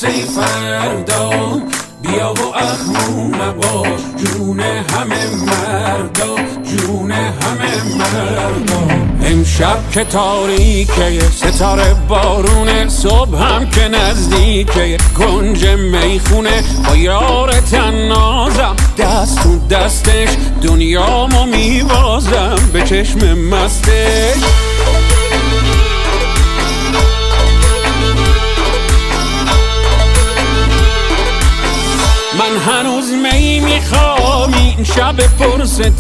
واسه فردا بیا و اخمو نباش، جون همه مردا، جون همه مردا. امشب که تاریکه ستاره بارونه، صبح هم که نزدیکه کنج میخونه، با یار تنازم دست تو دستش، دنیامو میبازم به چشم مستش. من هنوز می میخوام این شب پرست